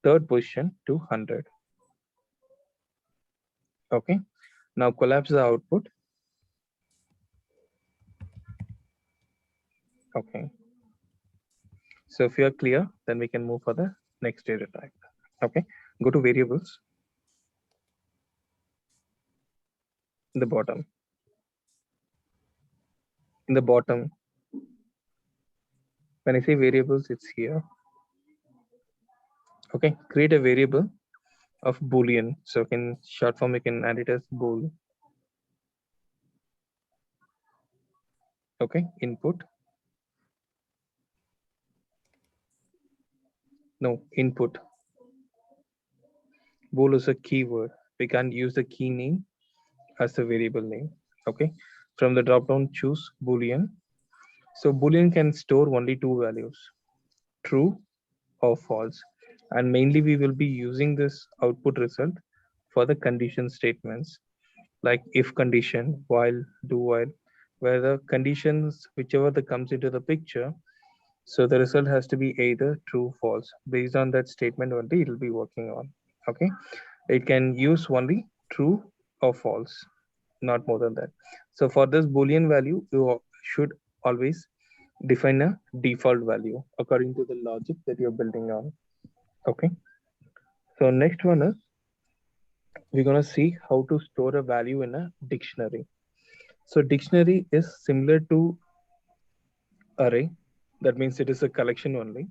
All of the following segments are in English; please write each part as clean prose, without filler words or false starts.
third position to 100. Okay. Now collapse the output. Okay. So if you're clear, then we can move for the next data type. Okay. Go to variables in the bottom. In the bottom, when I say variables, it's here. Okay. Create a variable of Boolean. So in short form, we can add it as bool. Okay. Input. No, input. Bool is a keyword. We can't use the key name as the variable name. Okay. From the drop down, choose Boolean. So Boolean can store only two values, true or false. And mainly we will be using this output result for the condition statements like if condition, while, do while, where the conditions, whichever that comes into the picture, so the result has to be either true, false. Based on that statement only, it will be working on. Okay. It can use only true or false, not more than that. So for this Boolean value, you should always define a default value according to the logic that you're building on. Okay. So next one is we're going to see how to store a value in a dictionary. So dictionary is similar to array. That means it is a collection only,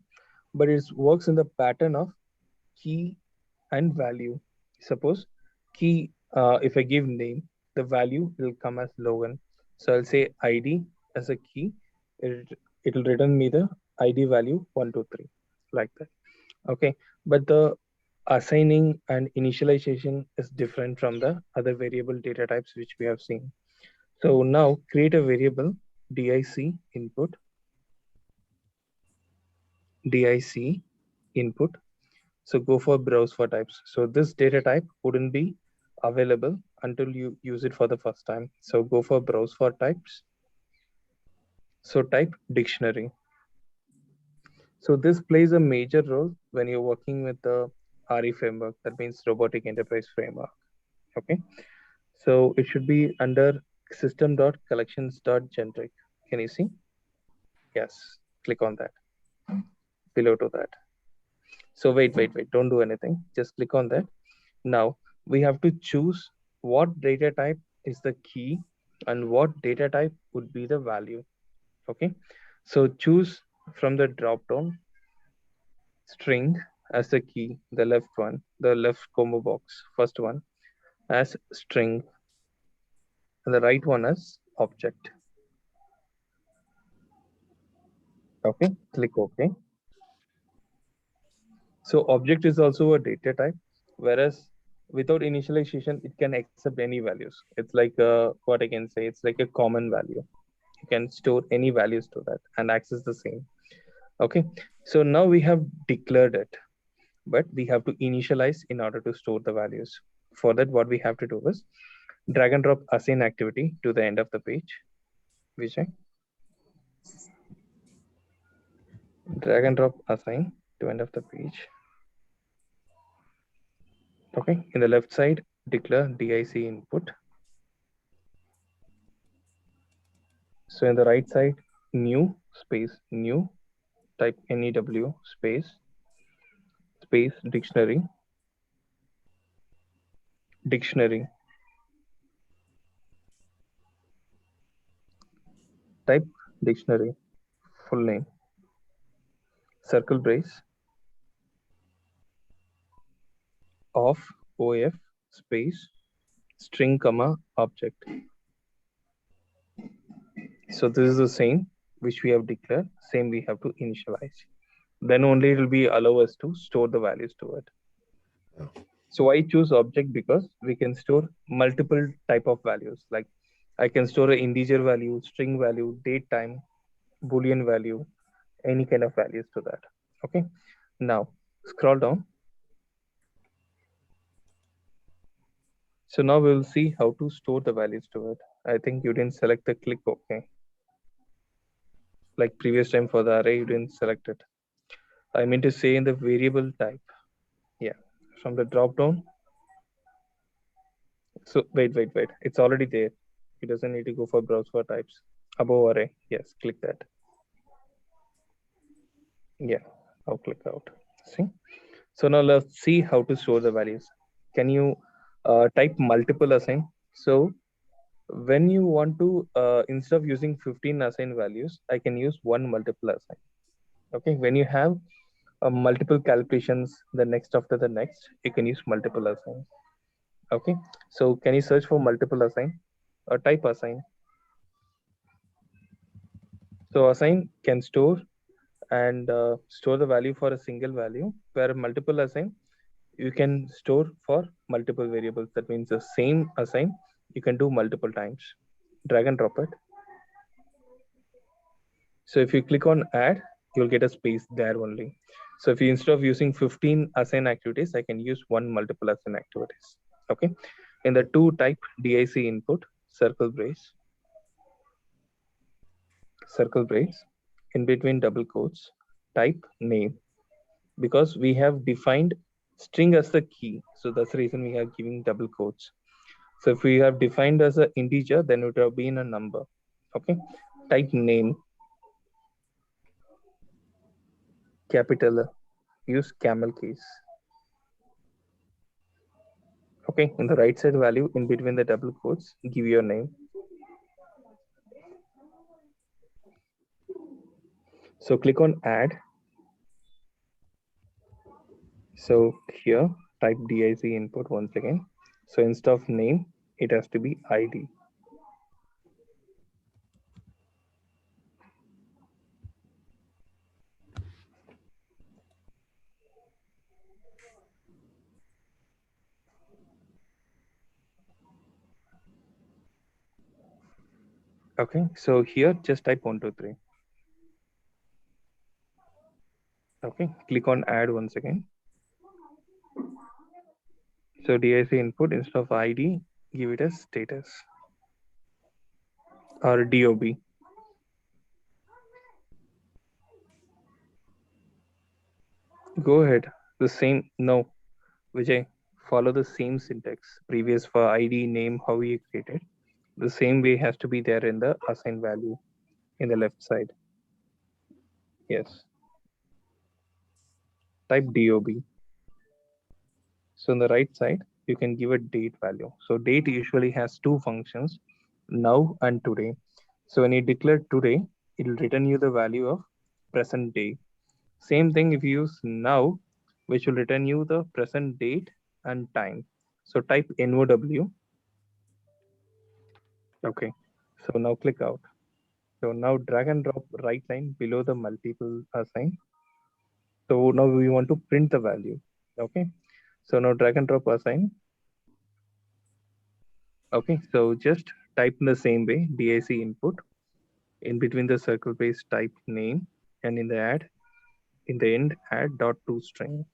but it works in the pattern of key and value. Suppose key, if I give name, the value will come as Logan. So I'll say ID as a key. It will return me the ID value 123 like that. Okay, but the assigning and initialization is different from the other variable data types which we have seen. So now create a variable dic input. So go for browse for types. So this data type wouldn't be available until you use it for the first time. So go for browse for types. So type dictionary. So this plays a major role when you're working with the RE framework. That means Robotic Enterprise Framework. Okay. So it should be under system.collections.generic. Can you see? Yes. Click on that. Below to that. So wait. Don't do anything. Just click on that. Now we have to choose what data type is the key and what data type would be the value. Okay. So choose from the drop down string as the key, the left one, the left combo box, first one as string, and the right one as object. Okay, click OK. So object is also a data type, whereas without initialization, it can accept any values. It's like what I can say, it's like a common value. You can store any values to that and access the same. Okay, so now we have declared it, but we have to initialize in order to store the values. For that, what we have to do is drag and drop assign activity to the end of the page. Vijay, drag and drop assign to end of the page. Okay, in the left side, declare dic input. So in the right side, new space new, type new space dictionary, type dictionary, full name, circle brace of OF space string comma object. So this is the same which we have declared, same we have to initialize. Then only it will be allow us to store the values to it. So I choose object because we can store multiple type of values. Like I can store an integer value, string value, date time, Boolean value, any kind of values to that. Okay. Now scroll down. So now we'll see how to store the values to it. I think you didn't select the click OK. Like previous time for the array, you didn't select it. I mean to say in the variable type. from the drop down. So wait. It's already there. It doesn't need to go for browse for types. Above array. Yes, click that. Yeah, I'll click out. See? So now let's see how to store the values. Can you type multiple assign? So when you want to, instead of using 15 assign values, I can use one multiple assign. Okay, when you have multiple calculations, the next after the next, you can use multiple assign. Okay, so can you search for multiple assign or type assign? So assign can store and store the value for a single value, where multiple assign you can store for multiple variables. That means the same assign you can do multiple times. Drag and drop it. So if you click on add, you'll get a space there only. So if you, instead of using 15 assign activities, I can use one multiple assign activities. Okay. In the to type DIC input, circle brace, in between double quotes, type name, because we have defined string as the key. So that's the reason we are giving double quotes. So if we have defined as an integer, then it would have been a number. Okay. Type name, capital, use camel case. Okay, in the right side value, in between the double quotes, give your name. So click on add. So here, type DIC input once again. So instead of name, it has to be ID. Okay, so here just type 123. Okay, click on add once again. So DIC input, instead of ID, give it as status or DOB. Go ahead, the same, no, Vijay, follow the same syntax. Previous for ID, name, how we created. The same way has to be there in the assign value in the left side. Yes. Type DOB. So on the right side, you can give a date value. So date usually has two functions, now and today. So when you declare today, it will return you the value of present day. Same thing if you use now, which will return you the present date and time. So type NOW. Okay. So now click out. So now drag and drop right line below the multiple assign. So now we want to print the value. Okay. So now drag and drop assign. Okay. So just type in the same way, DIC input. In between the circle brace, type name, and in the end, add dot to string.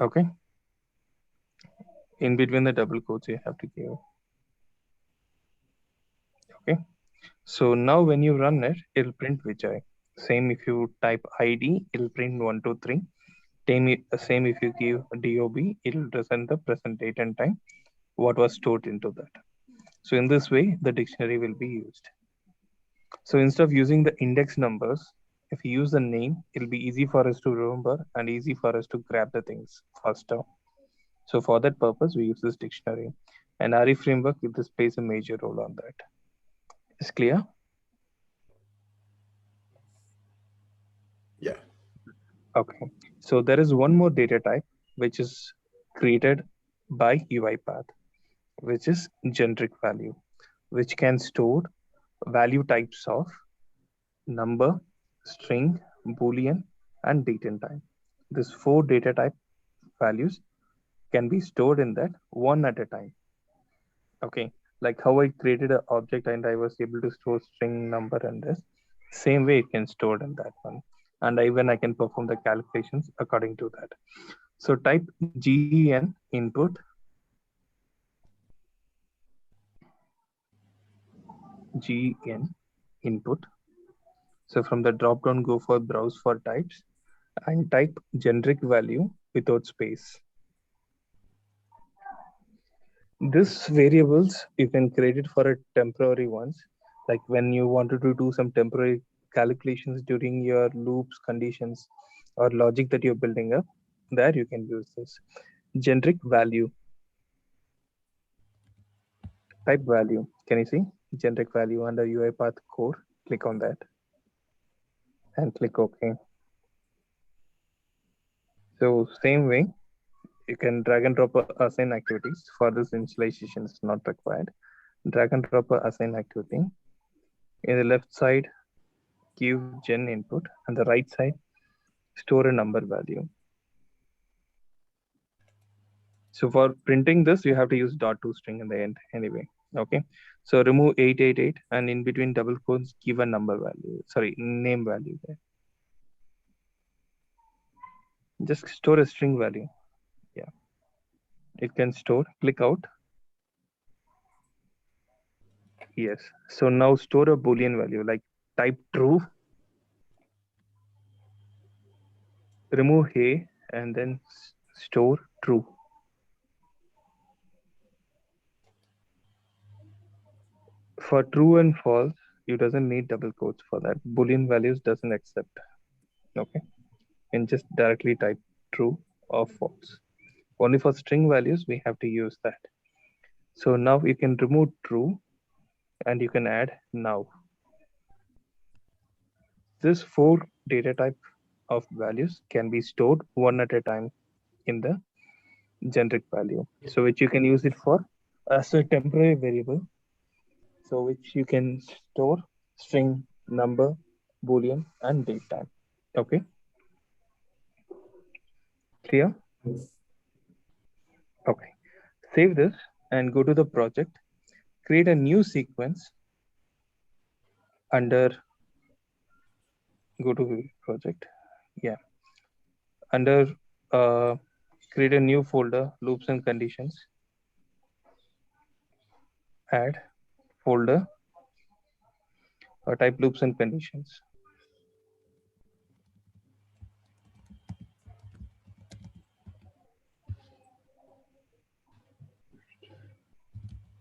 Okay. In between the double quotes, you have to give. Okay. So now when you run it, it'll print Vijay. Same if you type ID, it'll print 123. Same if you give DOB, it'll present the present date and time, what was stored into that. So in this way, the dictionary will be used. So instead of using the index numbers, if you use the name, it'll be easy for us to remember and easy for us to grab the things faster. So for that purpose, we use this dictionary. And RE framework, this plays a major role on that. Is clear? Yeah. Okay. So there is one more data type which is created by UiPath, which is generic value, which can store value types of number, string, boolean, and date and time. These four data type values can be stored in that one at a time. Okay, like how I created an object and I was able to store string, number, and this. Same way it can store in that one. And even I can perform the calculations according to that. So type GEN input GN input. So from the drop down, go for browse for types and type generic value without space. This variables you can create it for a temporary ones, like when you wanted to do some temporary calculations during your loops, conditions, or logic that you're building up. There you can use this generic value. Type value. Can you see generic value under UiPath core? Click on that and click OK. So same way, you can drag and drop a assign activities. For this, initialization is not required. Drag and drop a assign activity. In the left side, give gen input, and the right side, store a number value. So for printing this, you have to use .toString in the end anyway. Okay. So remove 888 and in between double quotes, give a number value. Sorry, name value there. Just store a string value. Yeah. It can store. Click out. Yes. So now store a Boolean value like type true. Remove hey and then store true. For true and false, you doesn't need double quotes for that. Boolean values doesn't accept. Okay. And just directly type true or false. Only for string values, we have to use that. So now you can remove true and you can add now. This 4 data type of values can be stored one at a time in the generic value. So which you can use it for as a temporary variable. So which you can store string, number, Boolean, and date time. Okay. Clear? Okay. Save this and go to the project. Create a new sequence under, go to project. Yeah. Under create a new folder, loops and conditions. Add folder or type loops and conditions.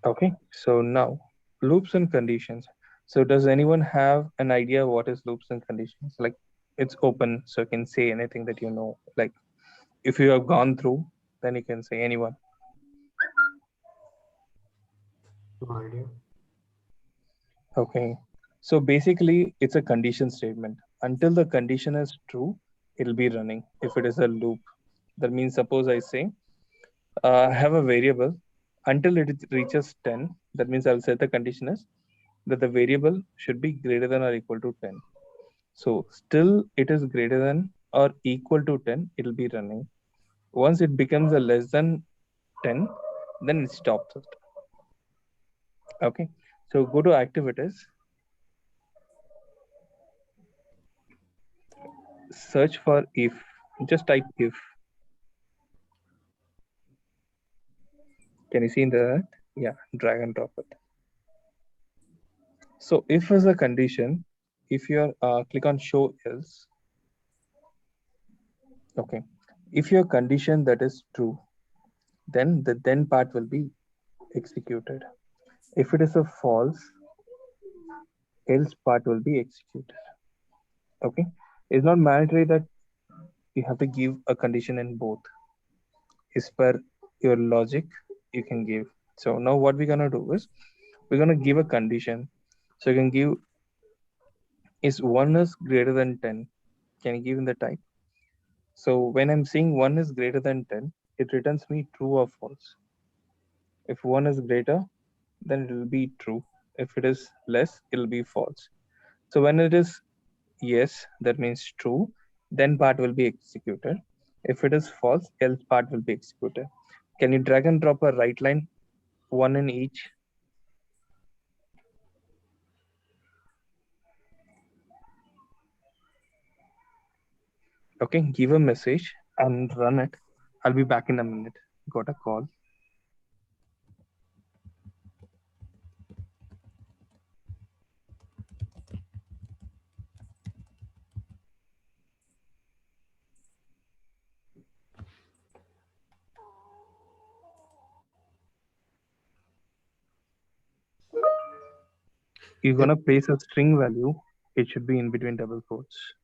Okay, so now loops and conditions. So does anyone have an idea what is loops and conditions? Like it's open, so you can say anything that you know. Like if you have gone through, then you can say anyone. No idea. Okay, so basically it's a condition statement. Until the condition is true, it'll be running. If it is a loop, that means suppose I say have a variable until it reaches 10. That means I'll set the condition as that the variable should be greater than or equal to 10. So still it is greater than or equal to 10, it'll be running. Once it becomes a less than 10, then it stops it. Okay. So go to activities, search for if, just type if. Can you see in that? Yeah, drag and drop it. So if is a condition, if you're click on show else. Okay. If your condition that is true, then the then part will be executed. If it is a false, else part will be executed. Okay. It's not mandatory that you have to give a condition in both. As per your logic, you can give. So now what we're gonna do is we're gonna give a condition. So you can give is 1 is greater than 10. Can you give in the type? So when I'm saying 1 is greater than 10, it returns me true or false. If 1 is greater, then it will be true. If it is less, it will be false. So when it is yes, that means true, then part will be executed. If it is false, else part will be executed. Can you drag and drop a right line, one in each? Okay, give a message and run it. I'll be back in a minute. Got a call. you're gonna place a string value, it should be in between double quotes.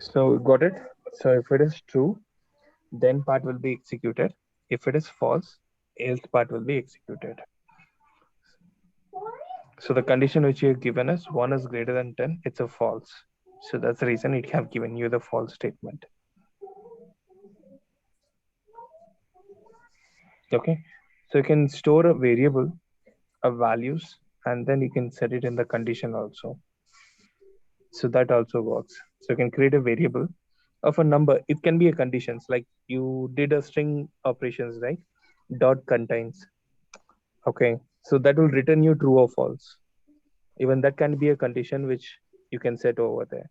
So got it? So if it is true, then part will be executed. If it is false, else part will be executed. So the condition which you have given us, 1 is greater than 10, it's a false. So that's the reason it have given you the false statement. Okay. So you can store a variable of values and then you can set it in the condition also. So that also works. So you can create a variable of a number. It can be a conditions like you did a string operations, right? Dot contains. Okay. So that will return you true or false. Even that can be a condition which you can set over there.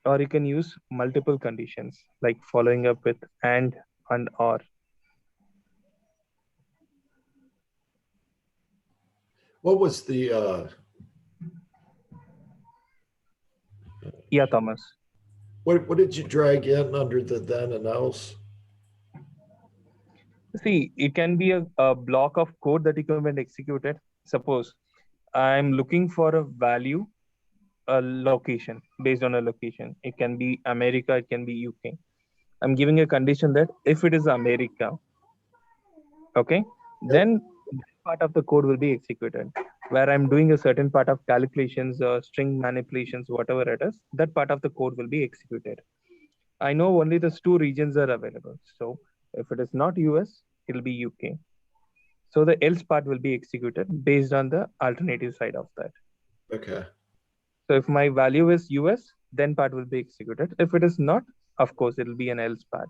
Or you can use multiple conditions like following up with and or. What was the, Yeah, Thomas. what did you drag in under the then and else? See, it can be a block of code that you can be executed. Suppose I'm looking for a value, a location based on a location. It can be America, it can be UK. I'm giving a condition that if it is America, okay, then part of the code will be executed. Where I'm doing a certain part of calculations or string manipulations, whatever it is, that part of the code will be executed. I know only those two regions are available. So if it is not US, it'll be UK. So the else part will be executed based on the alternative side of that. Okay. So if my value is US, then part will be executed. If it is not, of course, it'll be an else part.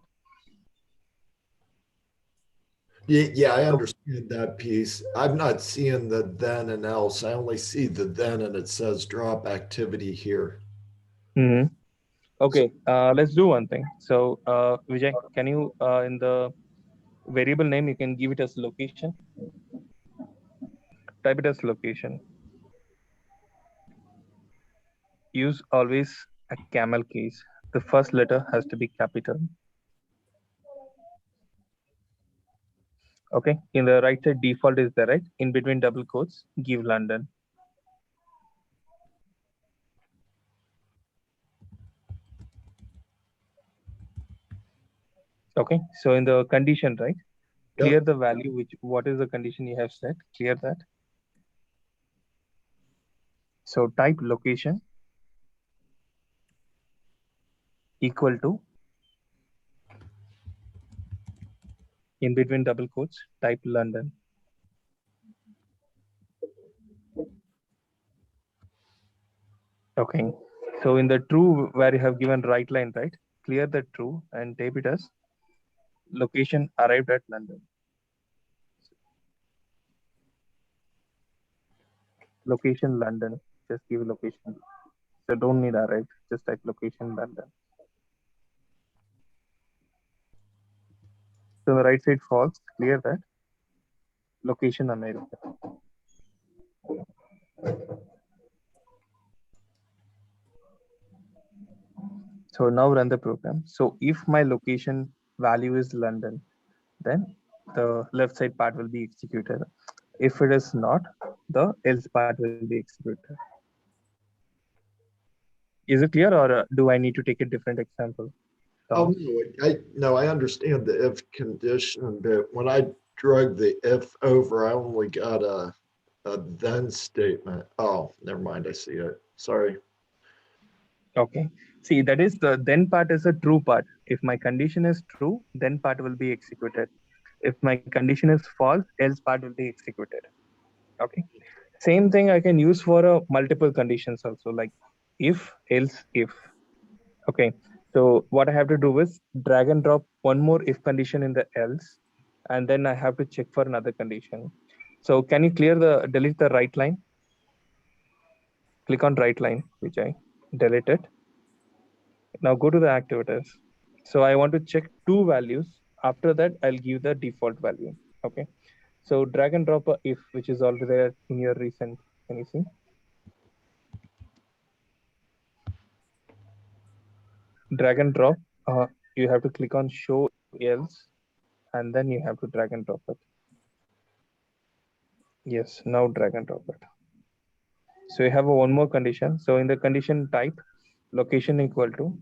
Yeah, I understand that piece. I'm not seeing the then and else. I only see the then and it says drop activity here. Mm-hmm. Okay, let's do one thing. So Vijay, can you, in the variable name, you can give it as location. Type it as location. Use always a camel case. The first letter has to be capital. Okay, in the right side default is there, right? In between double quotes, give London. Okay, so in the condition, right? Clear Yep. the value, which what is the condition you have set? Clear that. So type location equal to, in between double quotes, type London. Okay, so in the true where you have given right line, right? Clear the true and type it as location arrived at London. Location London, just give location. So don't need arrived, just type location London. So the right side false, clear that. Location America. So now run the program. So if my location value is London, then the left side part will be executed. If it is not, the else part will be executed. Is it clear, or do I need to take a different example? Oh, no, I understand the if condition, but when I drug the if over, I only got a then statement. Oh, never mind. I see it. Sorry. Okay. See, that is the then part is a true part. If my condition is true, then part will be executed. If my condition is false, else part will be executed. Okay. Same thing I can use for multiple conditions also, like if, else, if. Okay. So what I have to do is drag and drop one more if condition in the else, and then I have to check for another condition. So can you delete the right line? Click on right line, Vijay. Delete it. Now go to the activators. So I want to check two values. After that, I'll give the default value. Okay. So drag and drop a if, which is already there in your recent. Can you see? Drag and drop. You have to click on show else, and then you have to drag and drop it. Yes. Now drag and drop it. So you have one more condition. So in the condition type, location equal to.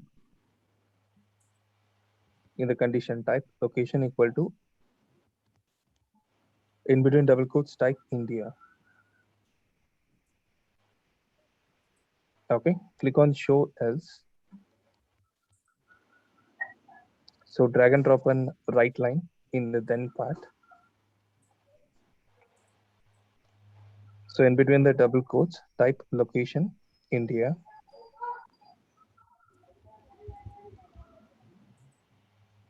In the condition type, location equal to. In between double quotes, type India. Okay, click on show else. So drag and drop an right line in the then part. So in between the double quotes, type location India.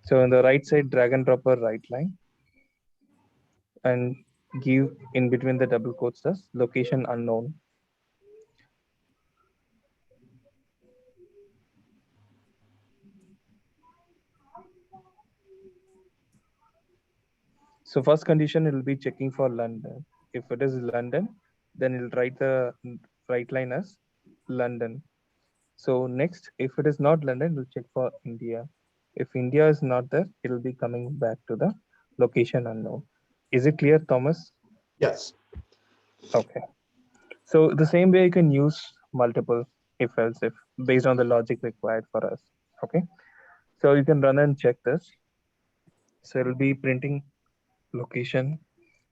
So on the right side, drag and drop a right line and give in between the double quotes as location unknown. So first condition, it will be checking for London. If it is London, then it'll write the right line as London. So next, if it is not London, we'll check for India. If India is not there, it'll be coming back to the location unknown. Is it clear, Thomas? Yes. Okay. So the same way you can use multiple if else if based on the logic required for us. Okay. So you can run and check this. So it'll be printing location.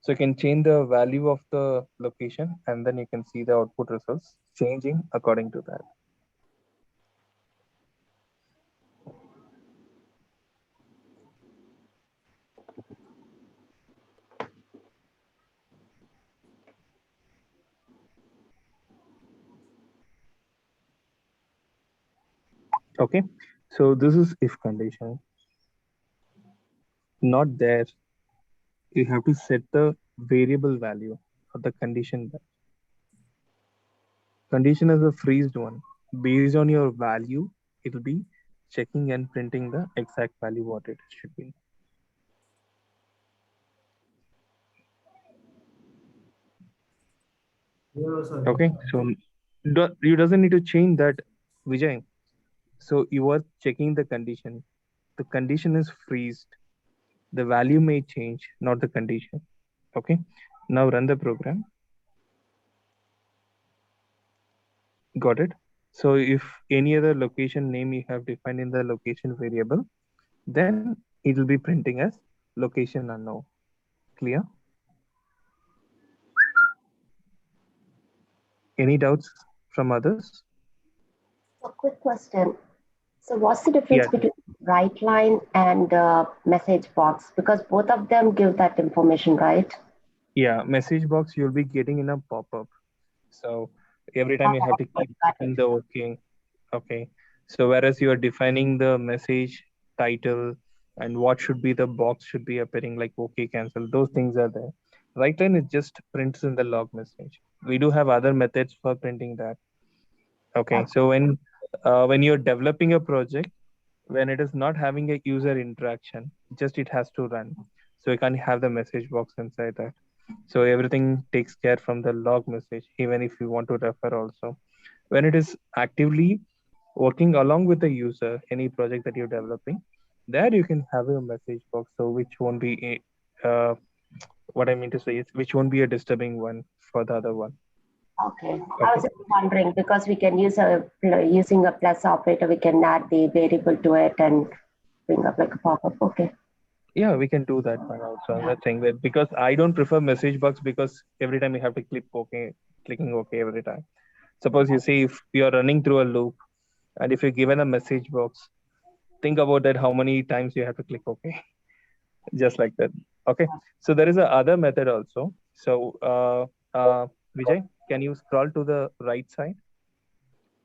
So you can change the value of the location and then you can see the output results changing according to that. Okay. So this is if condition. Not there. You have to set the variable value of the condition. Condition is a freezed one. Based on your value, it'll be checking and printing the exact value what it should be. Okay, so you doesn't need to change that, Vijay. So you are checking the condition. The condition is freezed. The value may change, not the condition. Okay, now run the program. Got it? So if any other location name you have defined in the location variable, then it will be printing as location unknown. Clear? Any doubts from others? A quick question. So what's the difference Yeah. between right line and message box? Because both of them give that information, right? Yeah, message box you'll be getting in a pop-up. So every time you have to keep clicking the OK. Okay. So whereas you are defining the message title and what should be the box should be appearing like OK, cancel, those things are there. Right line is just prints in the log message. We do have other methods for printing that. Okay. So when you're developing a project, when it is not having a user interaction, just it has to run. So you can't have the message box inside that. So everything takes care from the log message, even if you want to refer also. When it is actively working along with the user, any project that you're developing, there you can have a message box. So which won't be, what I mean to say is, which won't be a disturbing one for the other one. Okay. I was just wondering because we can using a plus operator, we can add the variable to it and bring up like a pop-up. Okay. Yeah, we can do that one also. I'm not saying that because I don't prefer message box because every time you have to click OK, clicking OK every time. Suppose you see if you're running through a loop and if you're given a message box, think about that, how many times you have to click OK, just like that. Okay, so there is a other method also. So Vijay, can you scroll to the right side?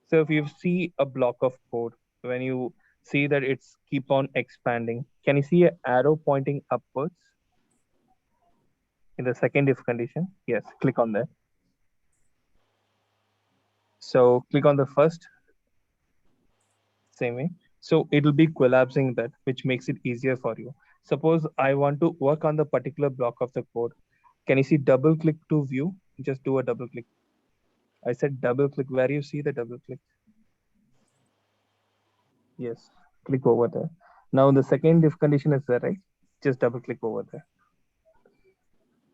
So if you see a block of code, when you see that it's keep on expanding, can you see an arrow pointing upwards in the second if condition? Yes, click on that. So click on the first, same way. So it will be collapsing that, which makes it easier for you. Suppose I want to work on the particular block of the code. Can you see double click to view? Just do a double click. I said double click. Where you see the double click? Yes, click over there. Now the second if condition is there, right? Just double click over there.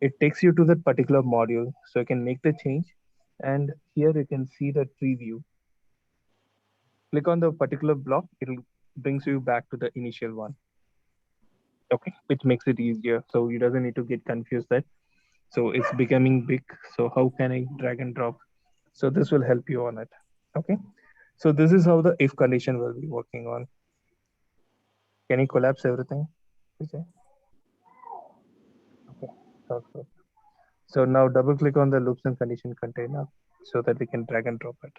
It takes you to that particular module, so you can make the change. And here you can see the preview. Click on the particular block, it'll brings you back to the initial one. Okay, which makes it easier. So you doesn't need to get confused that. So it's becoming big. So how can I drag and drop? So this will help you on it. Okay. So this is how the if condition will be working on. Can you collapse everything? Okay. Sounds good. So now double click on the loops and condition container so that we can drag and drop it.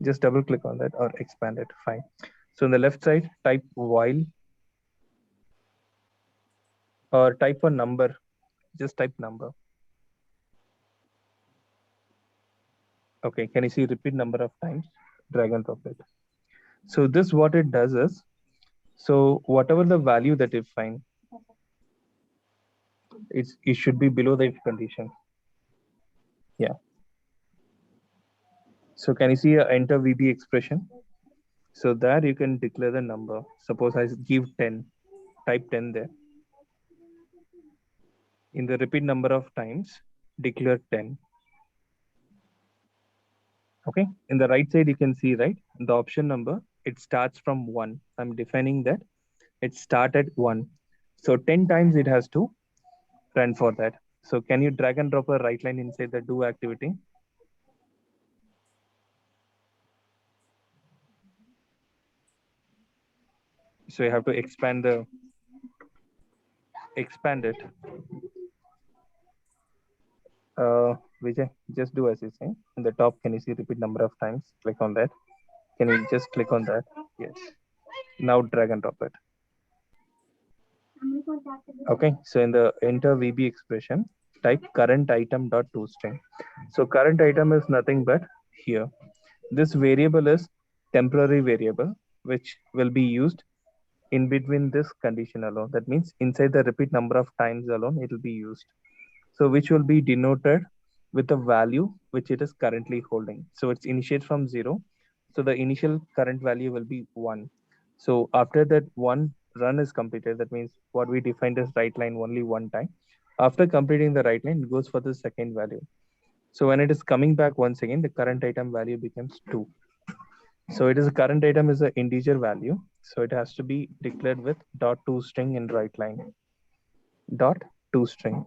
Just double click on that or expand it. Fine. So on the left side, type while or type a number. Just type number. Okay. Can you see repeat number of times? Drag and drop it. So this what it does is, so whatever the value that you find, it should be below the if condition. Yeah. So can you see a enter VB expression? So there you can declare the number. Suppose I give 10, type 10 there. In the repeat number of times, declare 10. Okay. In the right side, you can see, right? The option number, it starts from 1. I'm defining that it start at 1. So 10 times it has to run for that. So can you drag and drop a right line inside the do activity? So you have to expand it. Vijay, just do as you say. In the top, can you see repeat number of times? Click on that. Can you just click on that? Yes. Now drag and drop it. Okay. So in the enter VB expression, type current item dot toString. So current item is nothing but here. This variable is temporary variable, which will be used in between this condition alone. That means inside the repeat number of times alone, it will be used. So which will be denoted with a value which it is currently holding. So it's initiate from 0. So the initial current value will be 1. So after that one run is completed, that means what we defined as write line only one time. After completing the write line, it goes for the second value. So when it is coming back once again, the current item value becomes 2. So it is a current item is an integer value. So it has to be declared with dot toString in write line. Dot toString.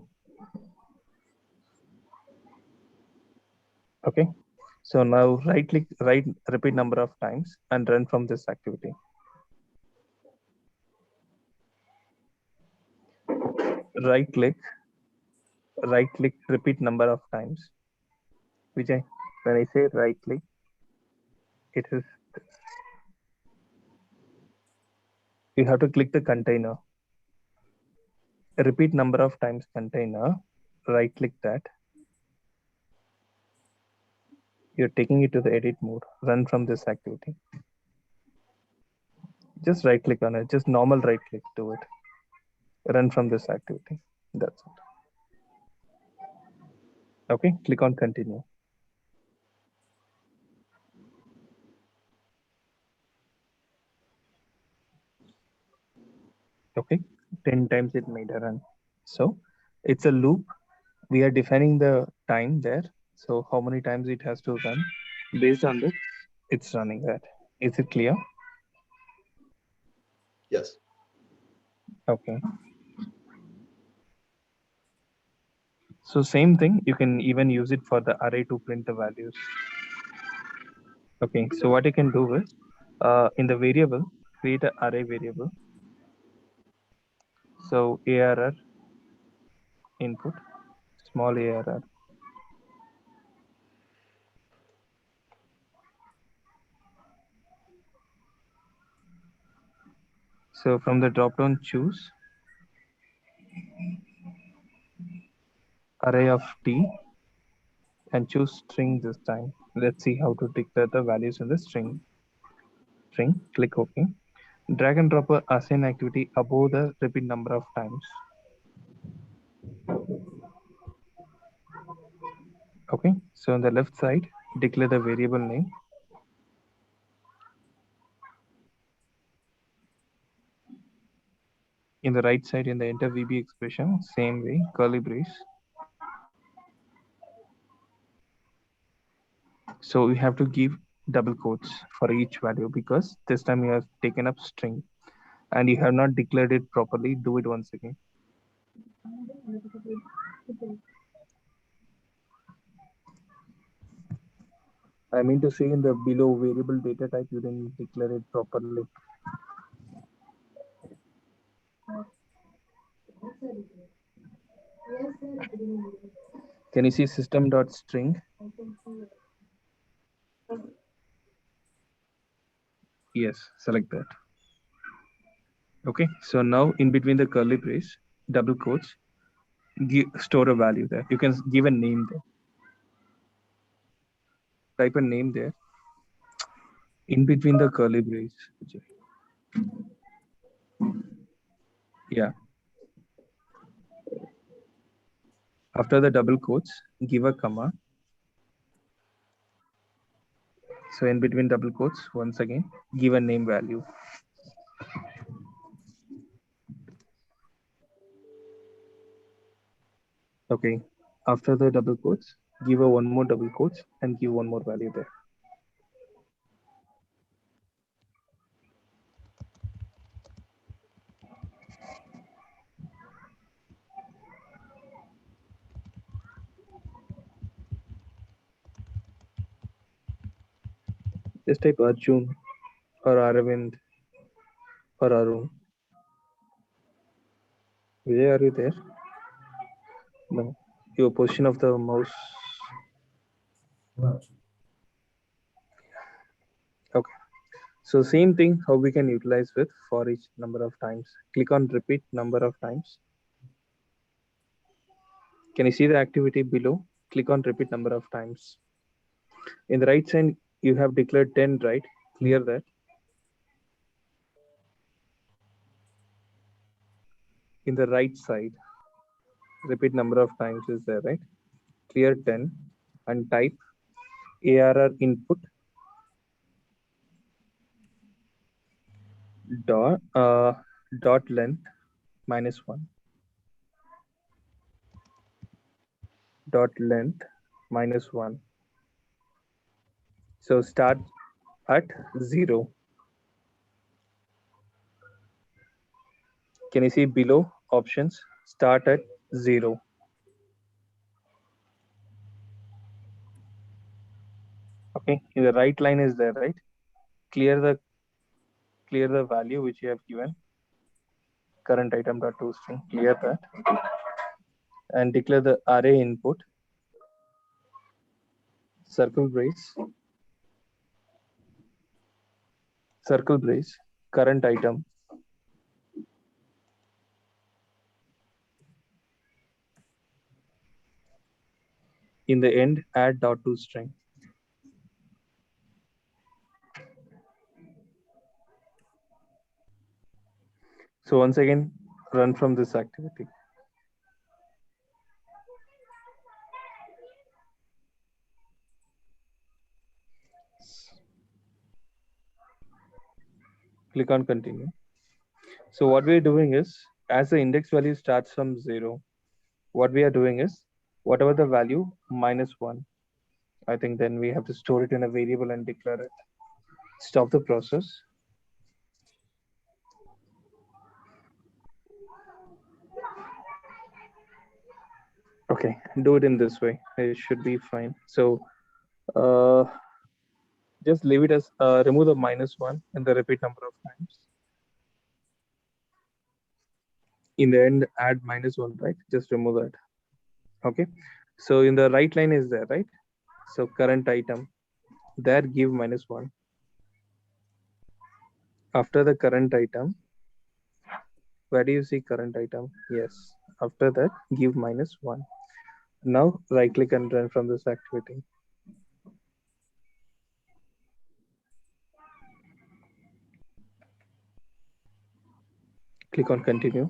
Okay. So now right click, repeat number of times and run from this activity. Right click, repeat number of times. Vijay, when I say right click, it is, you have to click the container. Repeat number of times container, right click that. You're taking it to the edit mode, run from this activity. Just right click on it, just normal right click to it. Run from this activity. That's it. Okay, click on continue. Okay, 10 times it made a run. So it's a loop. We are defining the time there. So how many times it has to run based on this, it's running that. Is it clear? Yes. Okay. So same thing, you can even use it for the array to print the values. Okay, so what you can do is in the variable, create an array variable. So ARR input, small ARR. So from the dropdown, choose array of t and choose string this time. Let's see how to declare the values in the string. Click OK. Drag and drop a assign activity above the repeat number of times. Okay, so on the left side, declare the variable name. In the right side, in the enter VB expression, same way, curly brace. So we have to give double quotes for each value because this time you have taken up string and you have not declared it properly. Do it once again. I mean to say in the below variable data type, you didn't declare it properly. Can you see system.string? Yes, select that. Okay, so now in between the curly brace, double quotes, store a value there. You can give a name there. Type a name there. In between the curly brace. Yeah. After the double quotes, give a comma. So in between double quotes, once again, give a name value. Okay. After the double quotes, give a one more double quotes and give one more value there. Just type Arjun or Aravind or Arun. Vijay, are you there? No. Your position of the mouse. Okay. So same thing, how we can utilize with for each number of times. Click on repeat number of times. Can you see the activity below? Click on repeat number of times. In the right side, you have declared 10, right? Clear that. In the right side, repeat number of times is there, right? Clear 10 and type ARR input dot length -1 dot length -1. So start at 0. Can you see below options? Start at 0. Okay, in the right line is there, right? Clear the value which you have given. Current item dot to string. Clear that and declare the array input. Circle brace. Current item. In the end, add dot to string. So once again, run from this activity. Click on continue. So what we're doing is, as the index value starts from 0, what we are doing is, whatever the value -1, I think then we have to store it in a variable and declare it. Stop the process. Okay, do it in this way. It should be fine. So just leave it as remove the -1 and the repeat number of times. In the end, add -1, right? Just remove that. Okay. So in the right line is there, right? So current item, there give -1. After the current item, where do you see current item? Yes. After that, give -1. Now right click and run from this activity. Click on continue.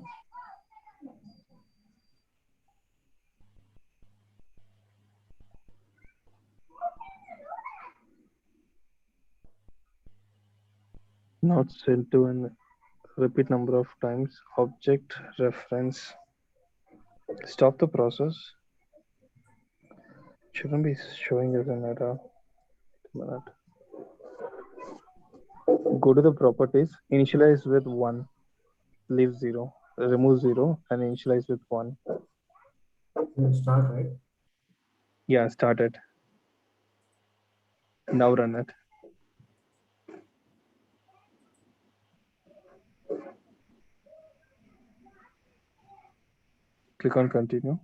Not set to an repeat number of times. Object reference. Stop the process. Shouldn't be showing as an error. Go to the properties. Initialize with 1. Leave 0. Remove 0 and initialize with 1. Start, right? Yeah, start it. Now run it. Click on continue.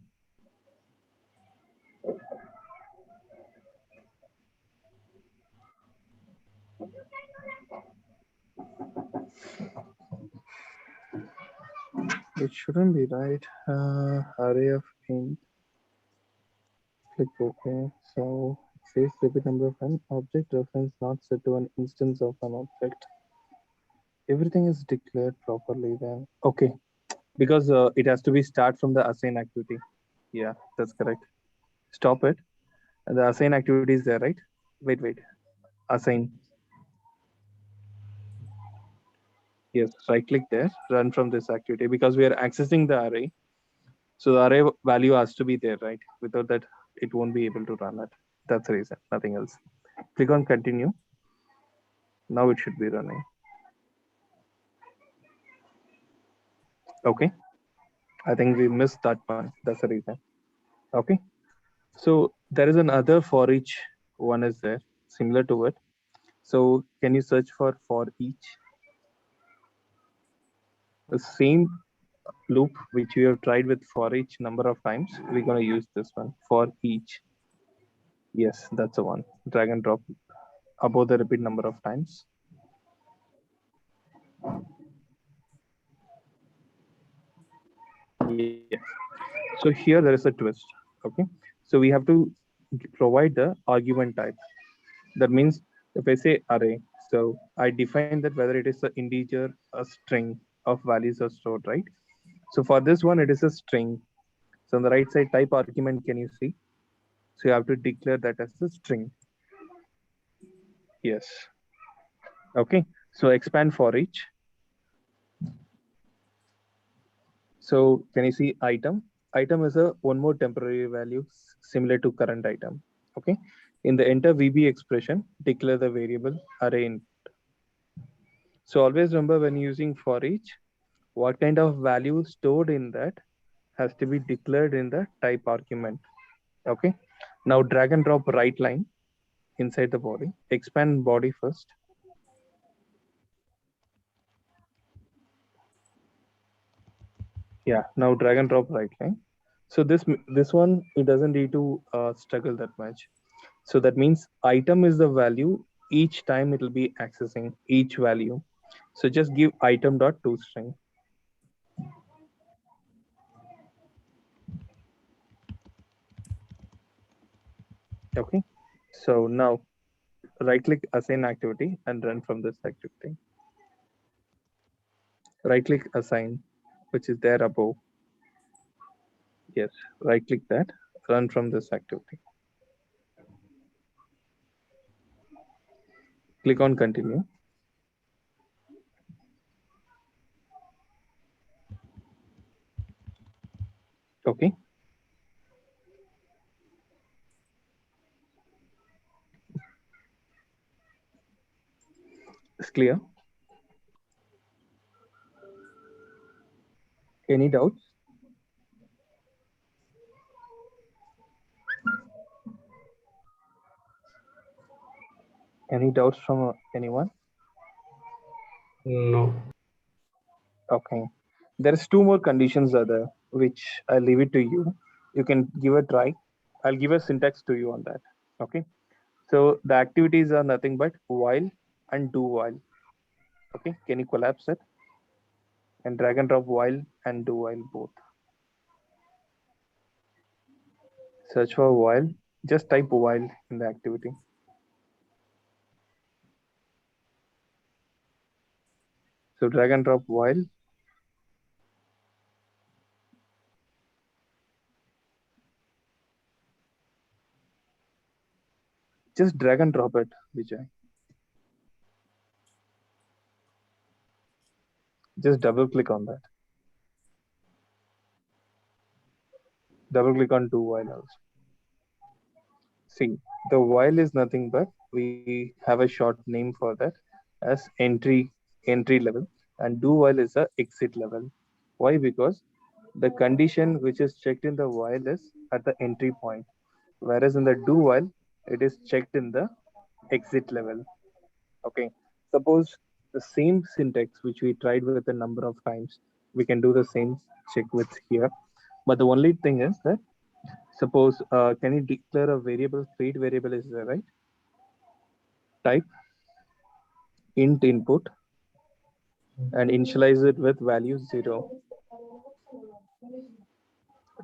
It shouldn't be right. Array of int. Click OK. So says repeat number of an object reference not set to an instance of an object. Everything is declared properly then. Okay, because it has to be start from the assign activity. Yeah, that's correct. Stop it. The assign activity is there, right? Wait. Assign. Yes, right click there, run from this activity because we are accessing the array. So the array value has to be there, right? Without that, it won't be able to run it. That's the reason, nothing else. Click on continue. Now it should be running. Okay. I think we missed that one. That's the reason. Okay. So there is another for each one is there, similar to it. So can you search for each? The same loop which we have tried with for each number of times, we're going to use this one for each. Yes, that's the one. Drag and drop above the repeat number of times. Yeah. So here there is a twist. Okay. So we have to provide the argument type. That means if I say array, so I define that whether it is an integer, a string of values are stored, right? So for this one, it is a string. So on the right side, type argument, can you see? So you have to declare that as a string. Yes. Okay. So expand for each. So can you see item? Item is a one more temporary value similar to current item. Okay. In the enter VB expression, declare the variable array int. So always remember when using for each, what kind of value stored in that has to be declared in the type argument. Okay. Now drag and drop right line inside the body. Expand body first. Yeah. Now drag and drop right line. So this one, it doesn't need to struggle that much. So that means item is the value each time it will be accessing each value. So just give item dot toString. Okay. So now right click assign activity and run from this activity. Right click assign, which is there above. Yes, right click that, run from this activity. Click on continue. Okay. It's clear. Any doubts? Any doubts from anyone? No. Okay. There's two more conditions are there, which I'll leave it to you. You can give a try. I'll give a syntax to you on that. Okay. So the activities are nothing but while and do while. Okay. Can you collapse it? And drag and drop while and do while both. Search for while. Just type while in the activity. So drag and drop while. Just drag and drop it, Vijay. Just double click on that. Double click on do while also. See, the while is nothing but we have a short name for that as entry level, and do while is the exit level. Why? Because the condition which is checked in the while is at the entry point, whereas in the do while it is checked in the exit level. Okay. Suppose the same syntax which we tried with a number of times, we can do the same check with here. But the only thing is that suppose can you declare a variable, create variable is there, right? Type int input and initialize it with value 0.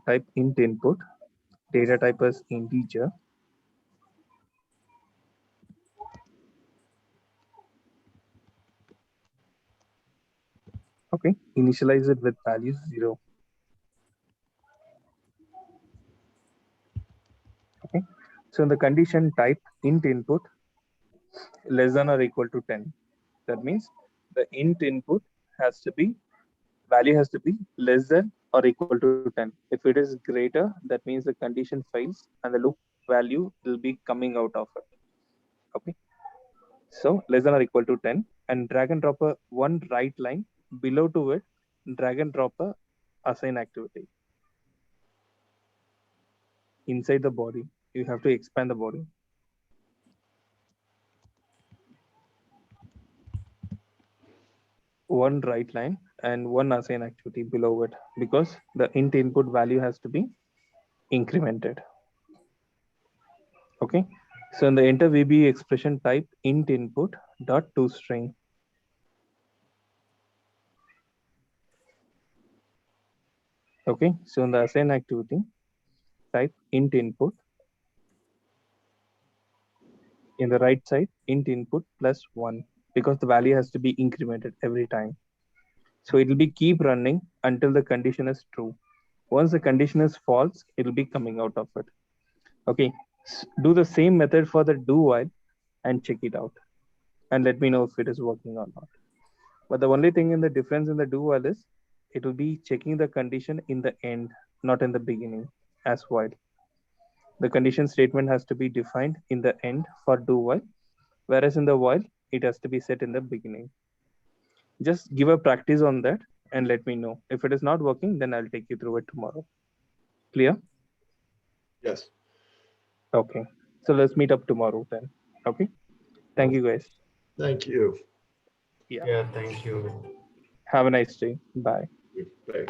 Type int input, data type as integer. Okay, initialize it with value 0. Okay, so in the condition type int input less than or equal to 10. That means the int input has to be, value has to be less than or equal to 10. If it is greater, that means the condition fails and the loop value will be coming out of it. Okay, so less than or equal to 10, and drag and drop a one right line below to it, drag and drop a assign activity inside the body. You have to expand the body. One right line and one assign activity below it, because the int input value has to be incremented. Okay, so in the enter VB expression type int input dot toString. Okay, so in the assign activity type int input, in the right side int input plus 1, because the value has to be incremented every time. So it will be keep running until the condition is true. Once the condition is false, it will be coming out of it. Okay, do the same method for the do while and check it out and let me know if it is working or not. But the only thing in the difference in the do while is it will be checking the condition in the end, not in the beginning as while. The condition statement has to be defined in the end for do while, whereas in the while, it has to be set in the beginning. Just give a practice on that and let me know. If it is not working, then I'll take you through it tomorrow. Clear? Yes. Okay. So let's meet up tomorrow then. Okay. Thank you guys. Thank you. Yeah. Yeah, thank you. Have a nice day. Bye. Bye.